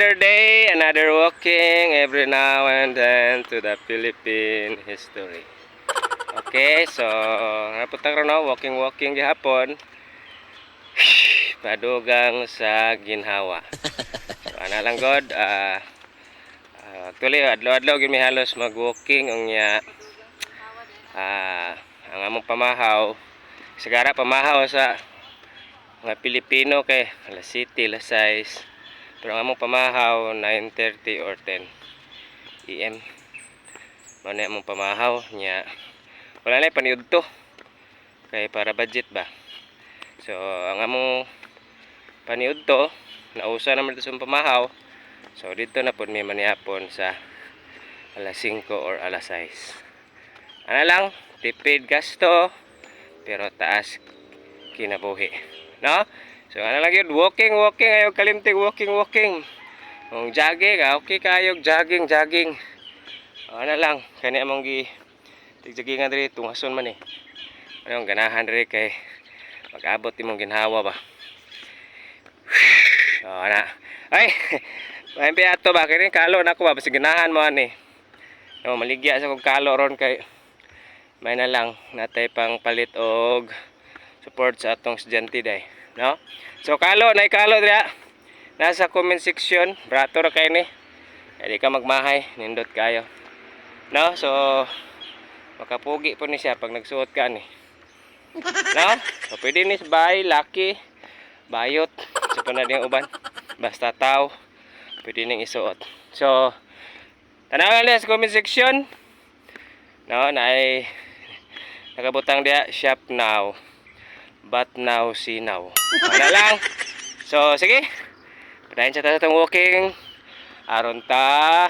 Another day, another walking every now and then to the Philippine history. Okay, so napunta ko na walking gihapon. Padugang sa ginhawa. So ana lang god, actually adlaw-adlaw gyud mi halos mag-walking unya ang among pamahaw sigara pamahaw sa mga Pilipino kay alas 7, alas 6. Pero ang among pamahaw 9:30 or 10 AM. Mao na among pamahaw nya. Wala na paniud to. Kay para budget ba. So ang among paniud to nausa naman dito sa pamahaw. So dito na pud mi manihapon sa alas 5 or alas 6. Ana lang, tipid gasto pero taas kinabuhi. No? So ano lang yun, walking, ayaw kalimtig, walking. Kung jogging, okay kayo, jogging. Ano lang, kani among tigjagingan diri, tungason man eh. Ano, ganahan diri kay mag-abot imong ginhawa ba. So, ana. Ay, mahimpi ato ba, kaya kalo na ako ba, basi ganahan mo ani. No, maligya sa kong kalo ron kay may na lang, natay pang palit og support sa atong estudyante day. No? So kalo dira. Nasa comment section, brato ra kay ni. Di ka magmahay, nindot kayo. No? So makapugi po ni siya pag nagsuot ka ni. No? So pwede ni bay, laki, bayot, sa pa na diyang uban. Basta tao, pwede ning isuot. So tanawan niya sa comment section. No, nakabutang dia shop now. But now, see now. Ano lang. So, sige. Padahin sa tatang walking. Aron ta.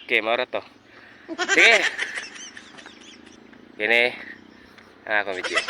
Okay, maura to. Sige. Gini. Ako video.